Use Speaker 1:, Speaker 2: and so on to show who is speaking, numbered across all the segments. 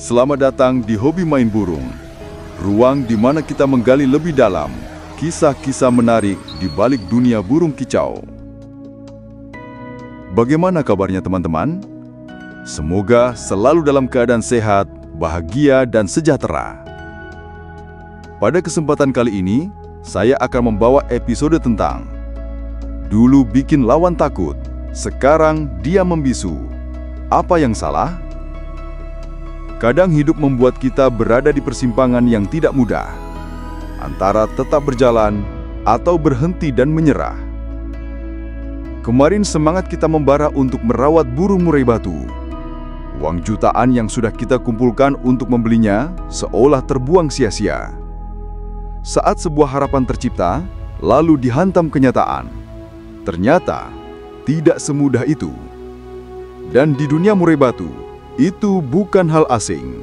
Speaker 1: Selamat datang di Hobi Main Burung, ruang di mana kita menggali lebih dalam kisah-kisah menarik di balik dunia burung kicau. Bagaimana kabarnya teman-teman? Semoga selalu dalam keadaan sehat, bahagia, dan sejahtera. Pada kesempatan kali ini, saya akan membawa episode tentang dulu bikin lawan takut, sekarang dia membisu. Apa yang salah? Kadang hidup membuat kita berada di persimpangan yang tidak mudah, antara tetap berjalan atau berhenti dan menyerah. Kemarin semangat kita membara untuk merawat burung murai batu. Uang jutaan yang sudah kita kumpulkan untuk membelinya seolah terbuang sia-sia. Saat sebuah harapan tercipta, lalu dihantam kenyataan. Ternyata tidak semudah itu. Dan di dunia murai batu, itu bukan hal asing.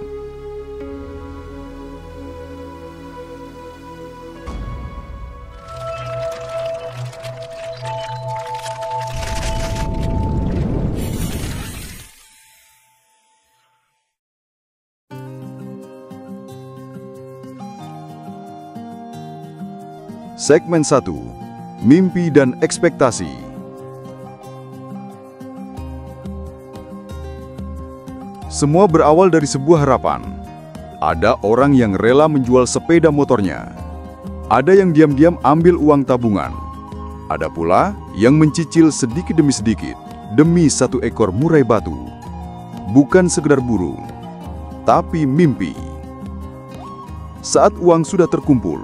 Speaker 1: Segmen 1. Mimpi dan ekspektasi. Semua berawal dari sebuah harapan. Ada orang yang rela menjual sepeda motornya. Ada yang diam-diam ambil uang tabungan. Ada pula yang mencicil sedikit demi sedikit demi satu ekor murai batu. Bukan sekedar burung, tapi mimpi. Saat uang sudah terkumpul,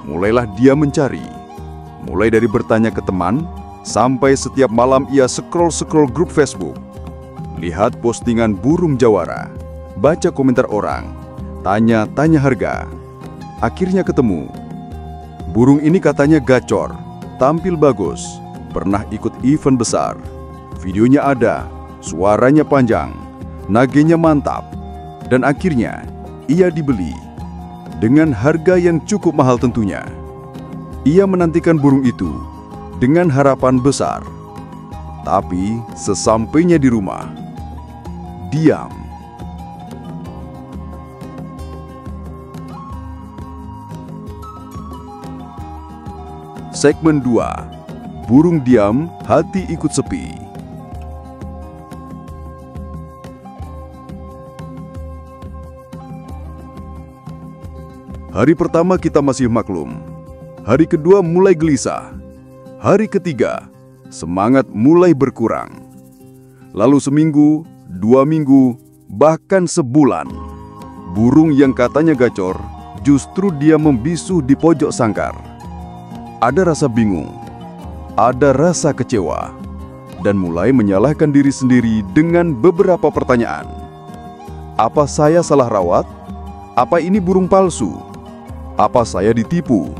Speaker 1: mulailah dia mencari. Mulai dari bertanya ke teman, sampai setiap malam ia scroll-scroll grup Facebook. Lihat postingan burung jawara, baca komentar orang, tanya-tanya harga. Akhirnya ketemu. Burung ini katanya gacor, tampil bagus, pernah ikut event besar. Videonya ada, suaranya panjang, nagenya mantap. Dan akhirnya, ia dibeli. Dengan harga yang cukup mahal tentunya. Ia menantikan burung itu dengan harapan besar. Tapi sesampainya di rumah, diam. Segmen 2. Burung diam, hati ikut sepi. Hari pertama kita masih maklum. Hari kedua mulai gelisah. Hari ketiga, semangat mulai berkurang. Lalu seminggu, 2 minggu, bahkan sebulan. Burung yang katanya gacor, justru dia membisu di pojok sangkar. Ada rasa bingung, ada rasa kecewa, dan mulai menyalahkan diri sendiri dengan beberapa pertanyaan. Apa saya salah rawat? Apa ini burung palsu? Apa saya ditipu?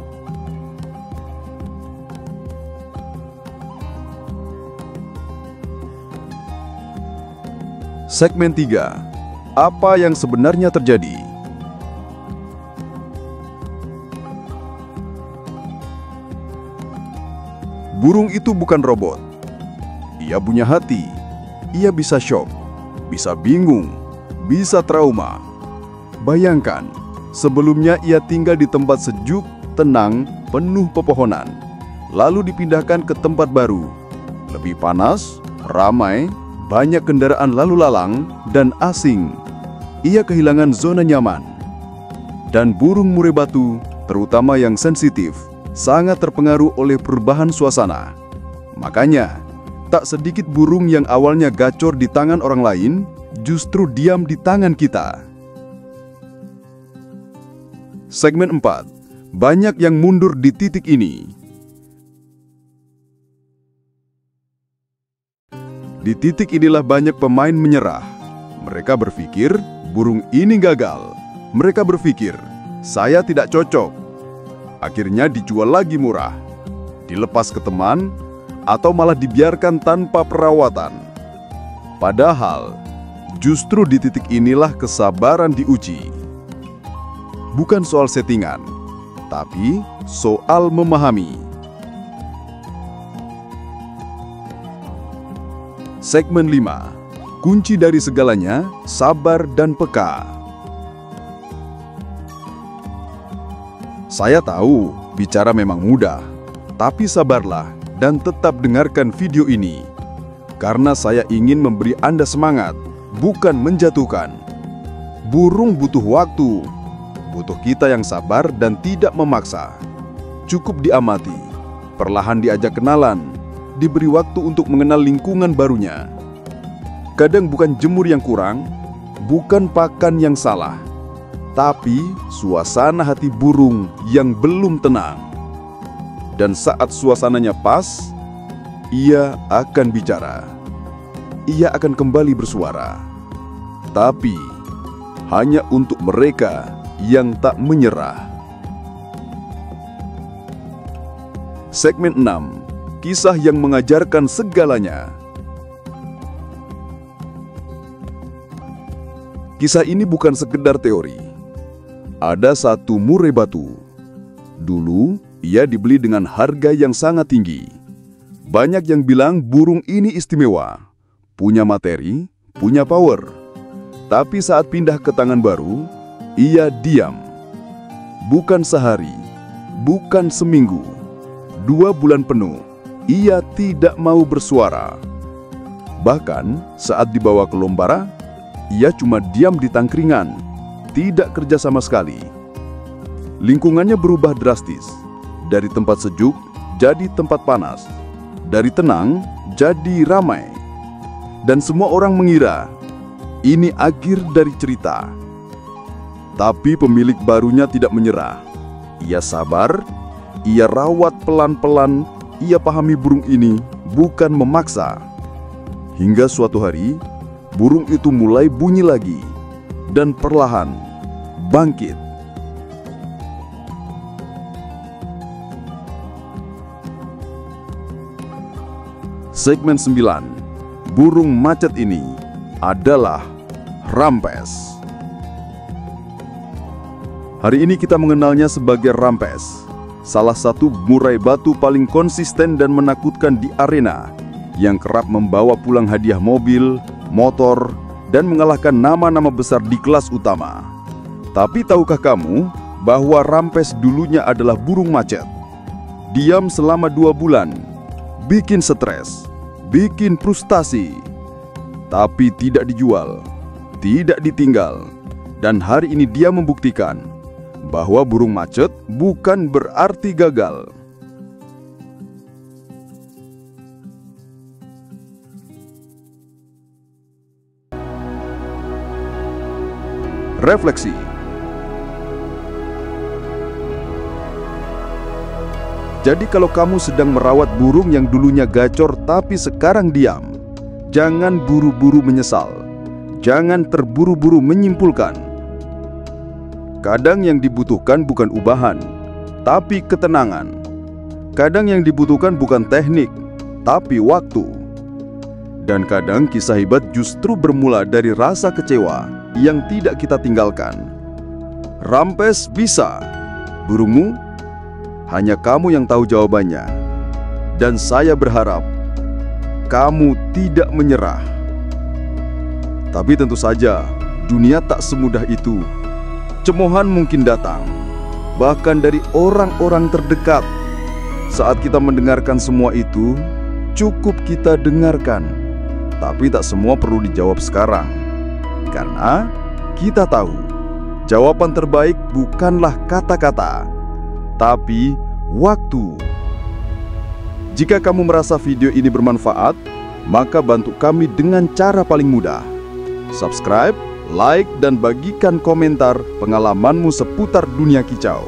Speaker 1: Segmen 3. Apa yang sebenarnya terjadi? Burung itu bukan robot. Ia punya hati. Ia bisa shock, bisa bingung, bisa trauma. Bayangkan, sebelumnya ia tinggal di tempat sejuk, tenang, penuh pepohonan. Lalu dipindahkan ke tempat baru. Lebih panas, ramai, banyak kendaraan lalu lalang, dan asing. Ia kehilangan zona nyaman. Dan burung murai batu, terutama yang sensitif, sangat terpengaruh oleh perubahan suasana. Makanya, tak sedikit burung yang awalnya gacor di tangan orang lain, justru diam di tangan kita. Segmen 4. Banyak yang mundur di titik ini. Di titik inilah banyak pemain menyerah. Mereka berpikir, burung ini gagal. Mereka berpikir, saya tidak cocok. Akhirnya dijual lagi murah, dilepas ke teman, atau malah dibiarkan tanpa perawatan. Padahal, justru di titik inilah kesabaran diuji. Bukan soal settingan, tapi soal memahami. Segmen 5. Kunci dari segalanya, sabar dan peka. Saya tahu bicara memang mudah, tapi sabarlah dan tetap dengarkan video ini. Karena saya ingin memberi Anda semangat, bukan menjatuhkan. Burung butuh waktu, butuh kita yang sabar dan tidak memaksa. Cukup diamati, perlahan diajak kenalan, diberi waktu untuk mengenal lingkungan barunya. Kadang bukan jemur yang kurang, bukan pakan yang salah, tapi suasana hati burung yang belum tenang. Dan saat suasananya pas, ia akan bicara. Ia akan kembali bersuara. Tapi hanya untuk mereka yang tak menyerah. Segmen 6. Kisah yang mengajarkan segalanya. Kisah ini bukan sekedar teori. Ada satu murai batu. Dulu, ia dibeli dengan harga yang sangat tinggi. Banyak yang bilang burung ini istimewa, punya materi, punya power. Tapi saat pindah ke tangan baru, ia diam. Bukan sehari, bukan seminggu, 2 bulan penuh, ia tidak mau bersuara. Bahkan saat dibawa ke lombara, ia cuma diam di tangkringan, tidak kerja sama sekali. Lingkungannya berubah drastis, dari tempat sejuk jadi tempat panas, dari tenang jadi ramai. Dan semua orang mengira ini akhir dari cerita. Tapi pemilik barunya tidak menyerah. Ia sabar, ia rawat pelan-pelan, ia pahami burung ini bukan memaksa. Hingga suatu hari, burung itu mulai bunyi lagi dan perlahan bangkit. Segmen 9. Burung macet ini adalah Rampes. Hari ini kita mengenalnya sebagai Rampes, salah satu murai batu paling konsisten dan menakutkan di arena, yang kerap membawa pulang hadiah mobil, motor, dan mengalahkan nama-nama besar di kelas utama. Tapi tahukah kamu bahwa Rampes dulunya adalah burung macet? Diam selama 2 bulan, bikin stres, bikin frustasi. Tapi tidak dijual, tidak ditinggal. Dan hari ini dia membuktikan bahwa burung macet bukan berarti gagal. Refleksi. Jadi kalau kamu sedang merawat burung yang dulunya gacor tapi sekarang diam, jangan buru-buru menyesal. Jangan terburu-buru menyimpulkan. Kadang yang dibutuhkan bukan ubahan, tapi ketenangan. Kadang yang dibutuhkan bukan teknik, tapi waktu. Dan kadang kisah hebat justru bermula dari rasa kecewa yang tidak kita tinggalkan. Rampes bisa. Burungmu, hanya kamu yang tahu jawabannya. Dan saya berharap kamu tidak menyerah. Tapi tentu saja, dunia tak semudah itu. Cemoohan mungkin datang, bahkan dari orang-orang terdekat. Saat kita mendengarkan semua itu, cukup kita dengarkan. Tapi tak semua perlu dijawab sekarang. Karena kita tahu, jawaban terbaik bukanlah kata-kata, tapi waktu. Jika kamu merasa video ini bermanfaat, maka bantu kami dengan cara paling mudah. Subscribe, like, dan bagikan komentar pengalamanmu seputar dunia kicau.